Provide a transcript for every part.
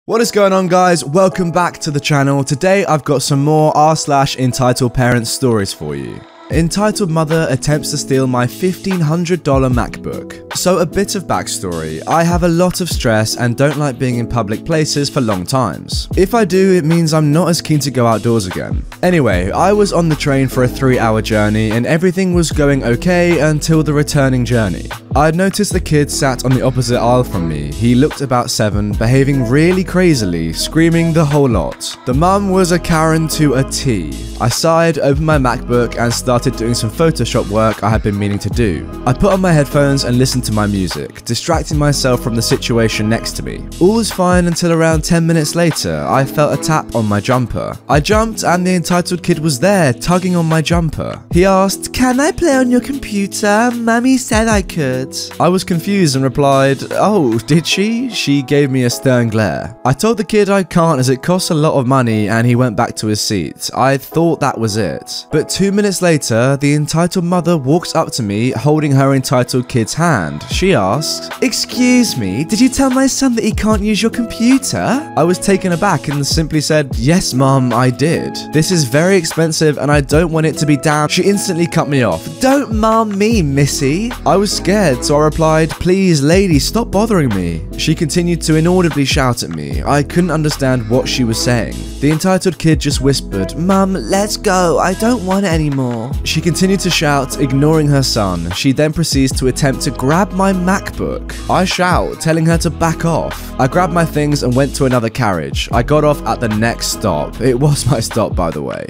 What is going on, guys? Welcome back to the channel. Today I've got some more r/entitled parents stories for you. Entitled mother attempts to steal my $1,500 MacBook. So a bit of backstory. I have a lot of stress and don't like being in public places for long times. If I do, it means I'm not as keen to go outdoors again. Anyway, I was on the train for a 3-hour journey and everything was going okay until the returning journey. I'd noticed the kid sat on the opposite aisle from me. He looked about 7, behaving really crazily, screaming the whole lot. The mum was a Karen to a T. I sighed, opened my MacBook and started doing some Photoshop work I had been meaning to do. I put on my headphones and listened to my music, distracting myself from the situation next to me. All was fine until around 10 minutes later, I felt a tap on my jumper. I jumped and the entitled kid was there, tugging on my jumper. He asked, "Can I play on your computer? Mummy said I could." I was confused and replied, "Oh, did she?" She gave me a stern glare. I told the kid I can't as it costs a lot of money and he went back to his seat. I thought that was it. But 2 minutes later, the entitled mother walks up to me holding her entitled kid's hand. She asked, "Excuse me, did you tell my son that he can't use your computer?" I was taken aback and simply said, "Yes, mum, I did. This is very expensive and I don't want it to be down." She instantly cut me off. "Don't mum me, missy." I was scared, so I replied, "Please, lady, stop bothering me." She continued to inaudibly shout at me. I couldn't understand what she was saying. The entitled kid just whispered, "Mum, let's go. I don't want it anymore." She continued to shout, ignoring her son. She then proceeds to attempt to grab my MacBook. I shout, telling her to back off. I grabbed my things and went to another carriage. I got off at the next stop. It was my stop, by the way.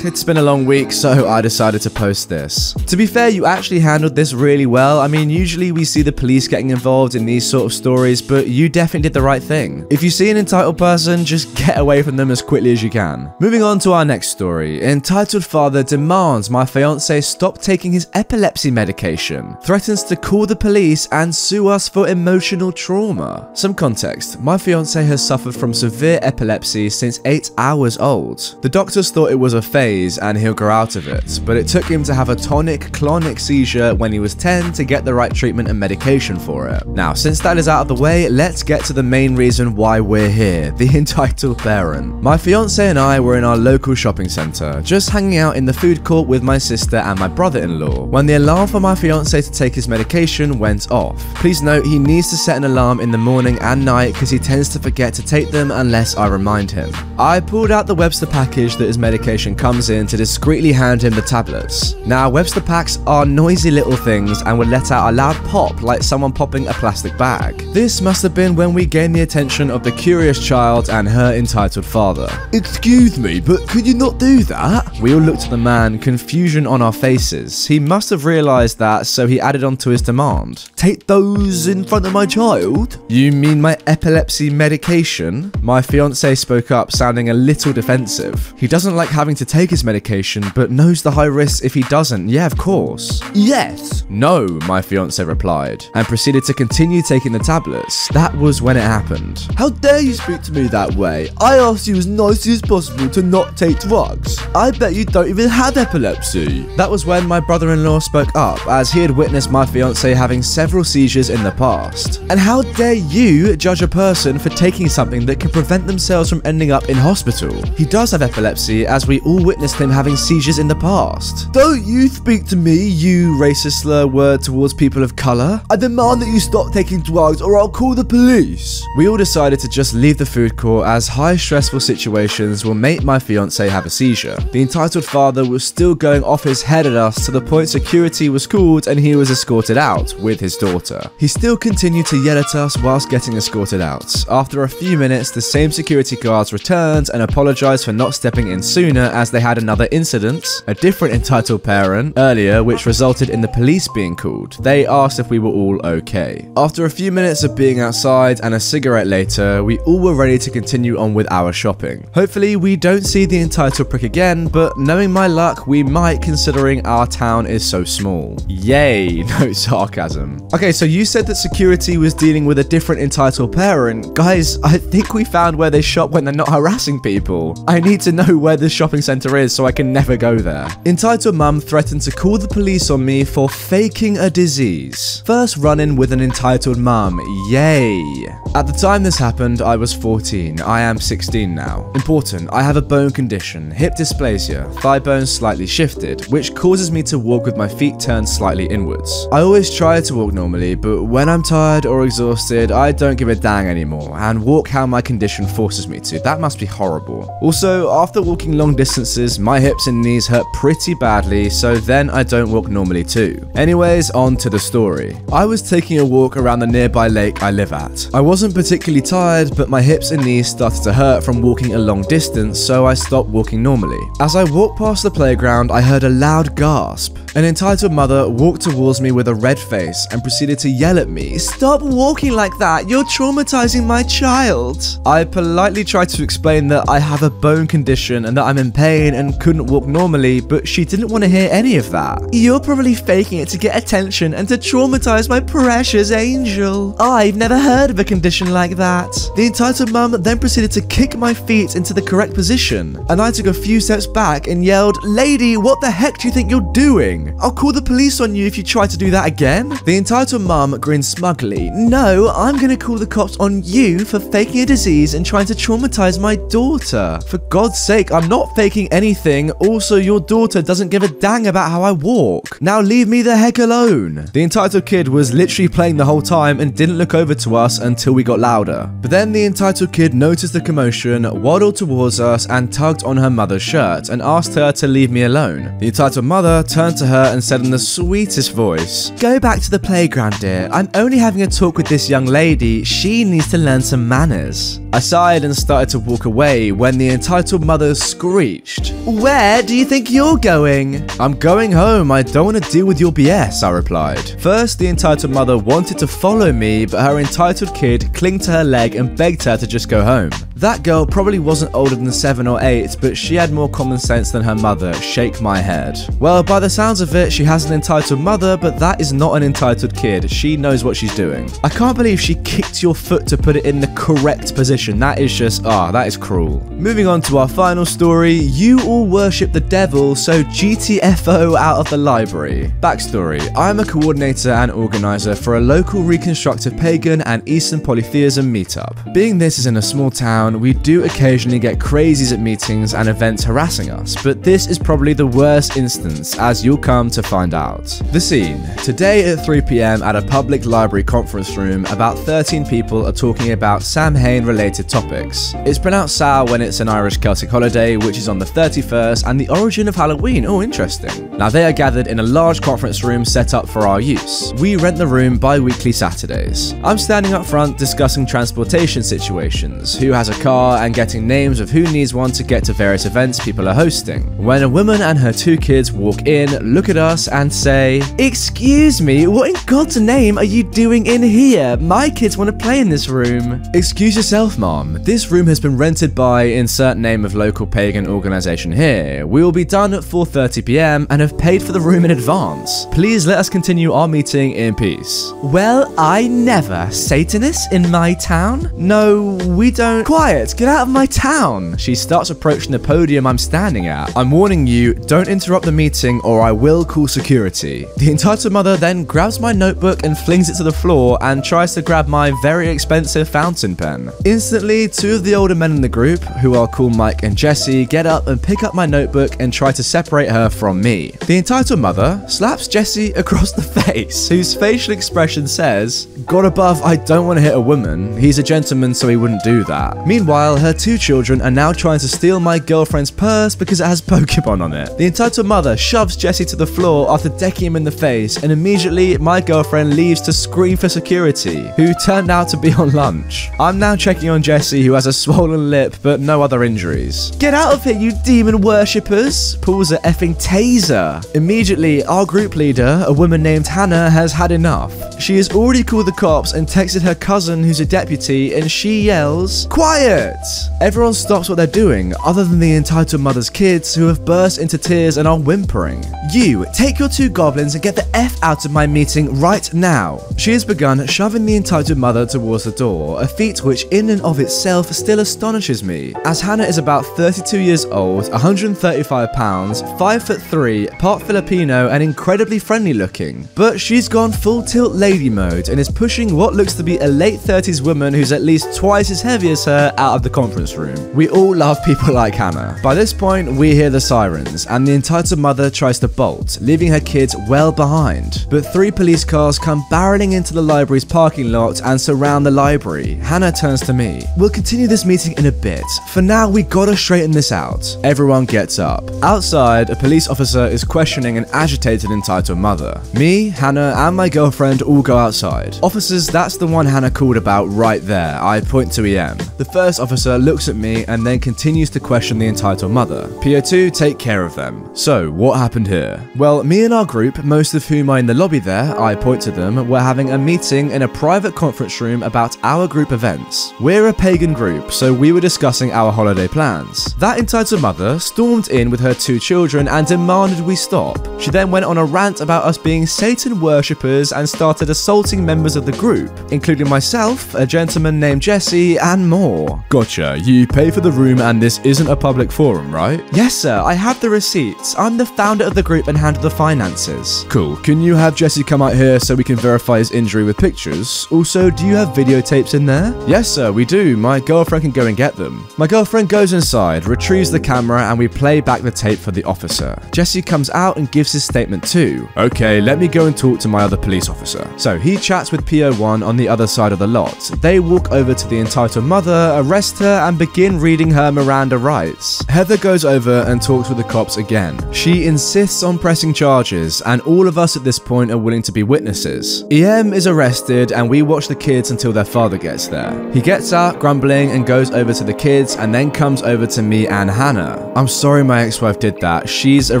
It's been a long week, so I decided to post this. To be fair, you actually handled this really well. I mean, usually we see the police getting involved in these sort of stories, but you definitely did the right thing. If you see an entitled person, just get away from them as quickly as you can. Moving on to our next story. Entitled father demands my fiance stop taking his epilepsy medication, threatens to call the police and sue us for emotional trauma. Some context. My fiance has suffered from severe epilepsy since 8 hours old. The doctors thought it was a phase and he'll grow out of it, but it took him to have a tonic-clonic seizure when he was 10 to get the right treatment and medication for it. Now, since that is out of the way, let's get to the main reason why we're here, the entitled parent. My fiance and I were in our local shopping centre, just hanging out in the food court with my sister and my brother-in-law, when the alarm for my fiance to take his medication went off. Please note, he needs to set an alarm in the morning and night because he tends to forget to take them unless I remind him. I pulled out the Webster package that his medication comes in to discreetly hand him the tablets. Now, Webster packs are noisy little things and would let out a loud pop like someone popping a plastic bag. This must have been when we gained the attention of the curious child and her entitled father. "Excuse me, but could you not do that?" We all looked at the man, confusion on our faces. He must have realized that, so he added on to his demand. "Take those in front of my child?" "You mean my epilepsy medication?" My fiance spoke up, sounding a little defensive. He doesn't like having to take his medication, but knows the high risks if he doesn't. "Yeah, of course." "Yes." "No," my fiance replied, and proceeded to continue taking the tablets. That was when it happened. "How dare you speak to me that way? I asked you as nicely as possible to not take drugs. I bet you don't even have epilepsy." That was when my brother-in-law spoke up, as he had witnessed my fiance having several seizures in the past. "And how dare you judge a person for taking something that can prevent themselves from ending up in hospital? He does have epilepsy, as we all witnessed him having seizures in the past." "Don't you speak to me, you racist slur word towards people of colour. I demand that you stop taking drugs or I'll call the police." We all decided to just leave the food court, as high stressful situations will make my fiance have a seizure. The entitled father was still going off his head at us to the point security was called and he was escorted out with his daughter. He still continued to yell at us whilst getting escorted out. After a few minutes, the same security guards returned and apologised for not stepping in sooner, as they had another incident, a different entitled parent, earlier, which resulted in the police being called. They asked if we were all okay. After a few minutes of being outside and a cigarette later, we all were ready to continue on with our shopping. Hopefully we don't see the entitled prick again, but knowing my luck, we might alright considering our town is so small. Yay, no sarcasm. Okay, so you said that security was dealing with a different entitled parent. Guys, I think we found where they shop when they're not harassing people. I need to know where the shopping center is so I can never go there. Entitled mum threatened to call the police on me for faking a disease. First run-in with an entitled mum. Yay. At the time this happened, I was 14. I am 16 now. Important, I have a bone condition, hip dysplasia, thigh bone slightly shifted, which causes me to walk with my feet turned slightly inwards. I always try to walk normally, but when I'm tired or exhausted, I don't give a dang anymore and walk how my condition forces me to. That must be horrible. Also, after walking long distances, my hips and knees hurt pretty badly, so then I don't walk normally too. Anyways, on to the story. I was taking a walk around the nearby lake I live at. I wasn't particularly tired, but my hips and knees started to hurt from walking a long distance, so I stopped walking normally. As I walked past the playground, I heard a loud gasp. An entitled mother walked towards me with a red face and proceeded to yell at me, "Stop walking like that, you're traumatizing my child." I politely tried to explain that I have a bone condition and that I'm in pain and couldn't walk normally, but she didn't want to hear any of that. "You're probably faking it to get attention and to traumatize my precious angel. I've never heard of a condition like that." The entitled mum then proceeded to kick my feet into the correct position, and I took a few steps back and yelled, "Lady, what the heck do you think you're doing? I'll call the police on you if you try to do that again." The entitled mum grinned smugly. "No, I'm gonna call the cops on you for faking a disease and trying to traumatize my daughter. For God's sake, I'm not faking anything. Also, your daughter doesn't give a dang about how I walk. Now leave me the heck alone." The entitled kid was literally playing the whole time and didn't look over to us until we got louder. But then the entitled kid noticed the commotion, waddled towards us and tugged on her mother's shirt and asked her to leave me alone. The entitled mother turned to her and said in the sweetest voice, "Go back to the playground, dear. I'm only having a talk with this young lady. She needs to learn some manners." I sighed and started to walk away when the entitled mother screeched, "Where do you think you're going?" "I'm going home. I don't want to deal with your BS," I replied. First, the entitled mother wanted to follow me, but her entitled kid clinged to her leg and begged her to just go home. That girl probably wasn't older than 7 or 8, but she had more common sense than her mother. Shake my head. Well, by the sounds of it, she has an entitled mother, but that is not an entitled kid. She knows what she's doing. I can't believe she kicked your foot to put it in the correct position. That is just, that is cruel. Moving on to our final story. You all worship the devil, so GTFO out of the library. Backstory. I'm a coordinator and organizer for a local reconstructive pagan and Eastern polytheism meetup. Being this is in a small town, we do occasionally get crazies at meetings and events harassing us, but this is probably the worst instance, as you'll come to find out. The scene. Today at 3 PM at a public library conference room, about 13 people are talking about Samhain related topics. It's pronounced Sal when it's an Irish Celtic holiday, which is on the 31st, and the origin of Halloween. Oh, interesting. Now they are gathered in a large conference room set up for our use. We rent the room bi-weekly Saturdays. I'm standing up front discussing transportation situations, who has a car, and getting names of who needs one to get to various events people are hosting, when a woman and her 2 kids walk in, look at us and say, "Excuse me, what in God's name are you doing in here? My kids want to play in this room." "Excuse yourself, mom. This room has been rented by insert name of local pagan organization here. We will be done at 4:30 PM and have paid for the room in advance. Please let us continue our meeting in peace." "Well, I never. Satanists in my town? No, we don't." "Quiet, get out of my town." She starts approaching the podium I'm standing at. "I'm warning you, don't interrupt the meeting or I will call security." The entitled mother then grabs my notebook and flings it to the floor and tries to grab my very expensive fountain pen. Instantly, 2 of the older men in the group, who I'll call Mike and Jesse, get up and pick up my notebook and try to separate her from me. The entitled mother slaps Jesse across the face, whose facial expression says, "God above, I don't want to hit a woman. He's a gentleman, so he wouldn't do that." Meanwhile, her 2 children are now trying to steal my girlfriend's purse because it has Pokemon on it. The entitled mother shoves Jesse to the floor after decking him in the face, and immediately my girlfriend leaves to scream for security, who turned out to be on lunch. I'm now checking on Jesse, who has a swollen lip but no other injuries. "Get out of here, you demon worshippers!" Pulls a effing taser. Immediately, our group leader, a woman named Hannah, has had enough. She has already called the cops and texted her cousin, who's a deputy, and she yells, "Quiet! Quiet! Everyone stops what they're doing, other than the entitled mother's kids who have burst into tears and are whimpering. You, take your 2 goblins and get the F out of my meeting right now. She has begun shoving the entitled mother towards the door, a feat which in and of itself still astonishes me, as Hannah is about 32 years old, 135 pounds, 5'3", part Filipino and incredibly friendly looking. But she's gone full tilt lady mode and is pushing what looks to be a late 30s woman who's at least twice as heavy as her out of the conference room. We all love people like Hannah. By this point, we hear the sirens, and the entitled mother tries to bolt, leaving her kids well behind. But 3 police cars come barreling into the library's parking lot and surround the library. Hannah turns to me. We'll continue this meeting in a bit. For now, we gotta straighten this out. Everyone gets up. Outside, a police officer is questioning an agitated entitled mother. Me, Hannah, and my girlfriend all go outside. Officers, that's the one Hannah called about right there. I point to EM. The first officer looks at me and then continues to question the entitled mother. PO2, take care of them. So, what happened here? Well, me and our group, most of whom are in the lobby there, I point to them, were having a meeting in a private conference room about our group events. We're a pagan group, so we were discussing our holiday plans. That entitled mother stormed in with her 2 children and demanded we stop. She then went on a rant about us being Satan worshippers and started assaulting members of the group, including myself, a gentleman named Jesse, and more. Gotcha, you pay for the room and this isn't a public forum, right? Yes sir, I have the receipts. I'm the founder of the group and handle the finances. Cool, can you have Jesse come out here so we can verify his injury with pictures? Also, do you have videotapes in there? Yes sir, we do. My girlfriend can go and get them. My girlfriend goes inside, retrieves the camera, and we play back the tape for the officer. Jesse comes out and gives his statement too. Okay, let me go and talk to my other police officer. So he chats with PO1 on the other side of the lot. They walk over to the entitled mother, arrest her, and begin reading her Miranda rights. Heather goes over and talks with the cops again. She insists on pressing charges, and all of us at this point are willing to be witnesses. EM is arrested, and we watch the kids until their father gets there. He gets out, grumbling, and goes over to the kids, and then comes over to me and Hannah. I'm sorry my ex-wife did that. She's a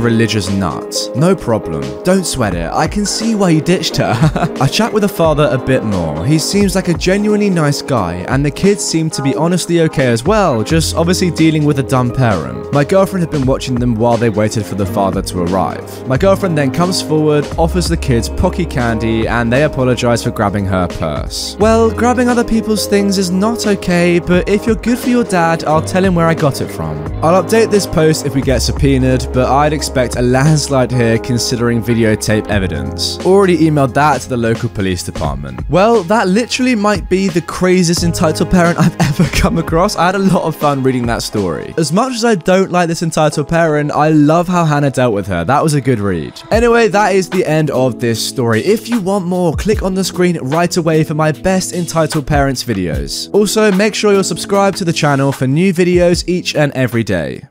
religious nut. No problem. Don't sweat it. I can see why you ditched her. I chat with the father a bit more. He seems like a genuinely nice guy, and the kids seem to be honestly okay as well, just obviously dealing with a dumb parent. My girlfriend had been watching them while they waited for the father to arrive. My girlfriend then comes forward, offers the kids Pocky candy, and they apologize for grabbing her purse. Well, grabbing other people's things is not okay, but if you're good for your dad, I'll tell him where I got it from. I'll update this post if we get subpoenaed, but I'd expect a landslide here considering videotape evidence. Already emailed that to the local police department. Well, that literally might be the craziest entitled parent I've ever come across. I had a lot of fun reading that story. As much as I don't like this entitled parent, I love how Hannah dealt with her. That was a good read. Anyway, that is the end of this story. If you want more, click on the screen right away for my best entitled parents videos. Also, make sure you're subscribed to the channel for new videos each and every day.